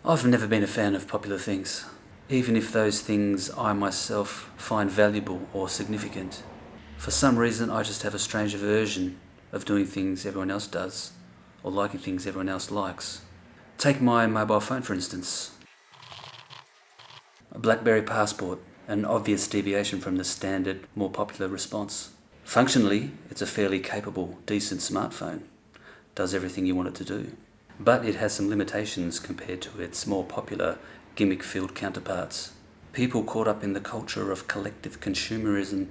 I've never been a fan of popular things, even if those things I myself find valuable or significant. For some reason, I just have a strange aversion of doing things everyone else does, or liking things everyone else likes. Take my mobile phone, for instance. A BlackBerry Passport, an obvious deviation from the standard, more popular response. Functionally, it's a fairly capable, decent smartphone. Does everything you want it to do. But it has some limitations compared to its more popular, gimmick-filled counterparts. People caught up in the culture of collective consumerism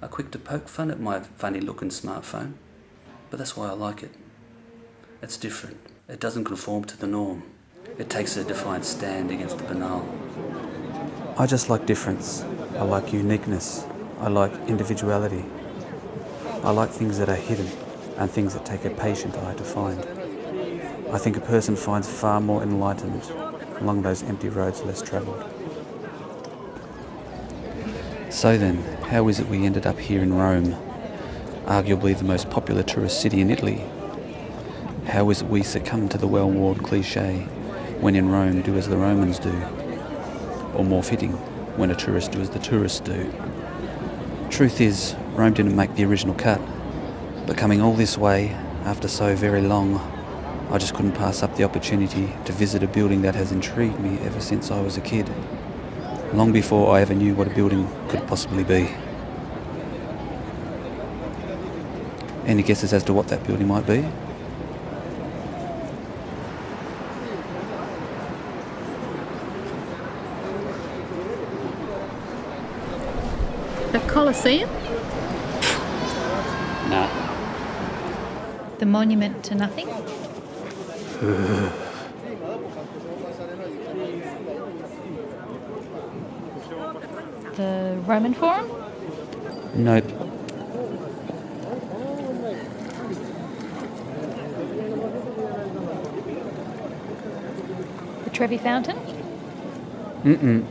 are quick to poke fun at my funny-looking smartphone. But that's why I like it. It's different. It doesn't conform to the norm. It takes a defiant stand against the banal. I just like difference. I like uniqueness. I like individuality. I like things that are hidden and things that take a patient eye to find. I think a person finds far more enlightenment along those empty roads less travelled. So then, how is it we ended up here in Rome, arguably the most popular tourist city in Italy? How is it we succumb to the well-worn cliché, when in Rome, do as the Romans do? Or more fitting, when a tourist do as the tourists do? Truth is, Rome didn't make the original cut, but coming all this way, after so very long, I just couldn't pass up the opportunity to visit a building that has intrigued me ever since I was a kid, long before I ever knew what a building could possibly be. Any guesses as to what that building might be? The Colosseum? Nah. The Monument to Nothing? The Roman Forum? Nope. The Trevi Fountain? Mm-mm.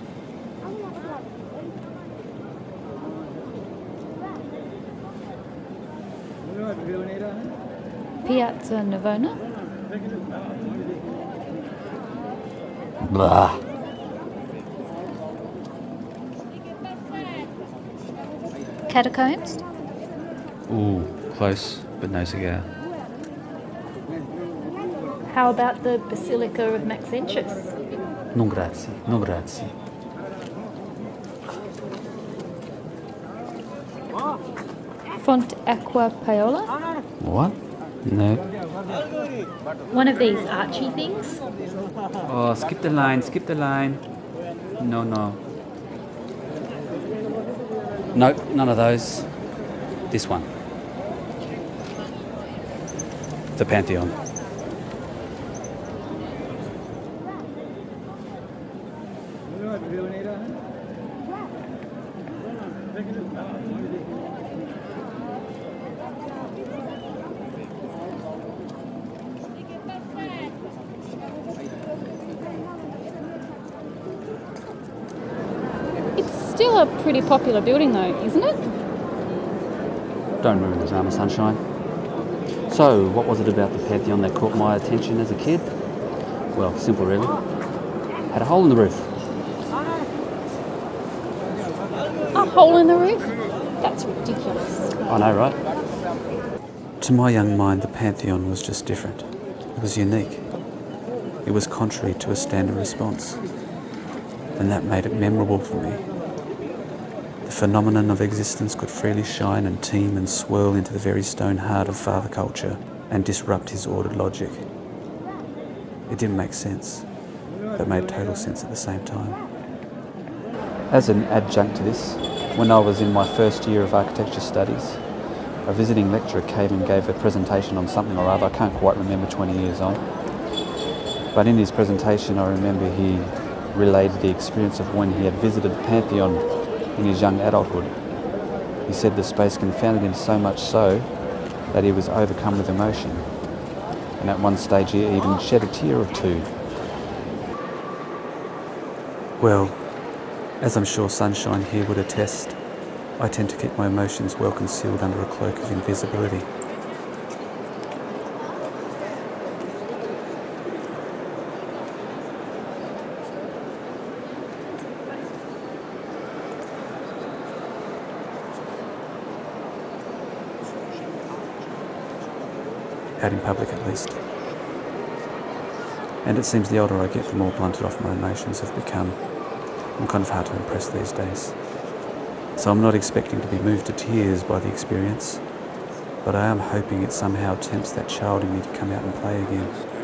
Piazza Navona? Blah. Catacombs? Ooh, close, but no cigar. How about the Basilica of Maxentius? No grazie, no grazie. Font Aqua Paola? What? No. One of these archy things? Oh, skip the line, skip the line. No. Nope, none of those. This one. The Pantheon. Still a pretty popular building though, isn't it? Don't ruin the drama, sunshine. So, what was it about the Pantheon that caught my attention as a kid? Well, simple really. Had a hole in the roof. A hole in the roof? That's ridiculous. I know, right? To my young mind, the Pantheon was just different. It was unique. It was contrary to a standard response. And that made it memorable for me. The phenomenon of existence could freely shine and teem and swirl into the very stone heart of father culture and disrupt his ordered logic. It didn't make sense, but made total sense at the same time. As an adjunct to this, when I was in my first year of architecture studies, a visiting lecturer came and gave a presentation on something or other. I can't quite remember 20 years on. But in his presentation, I remember he related the experience of when he had visited the Pantheon in his young adulthood. He said the space confounded him so much so that he was overcome with emotion. And at one stage he even shed a tear or two. Well, as I'm sure Sunshine here would attest, I tend to keep my emotions well concealed under a cloak of invisibility. out in public at least. And it seems the older I get, the more blunted off my emotions have become. I'm kind of hard to impress these days. So I'm not expecting to be moved to tears by the experience, but I am hoping it somehow tempts that child in me to come out and play again.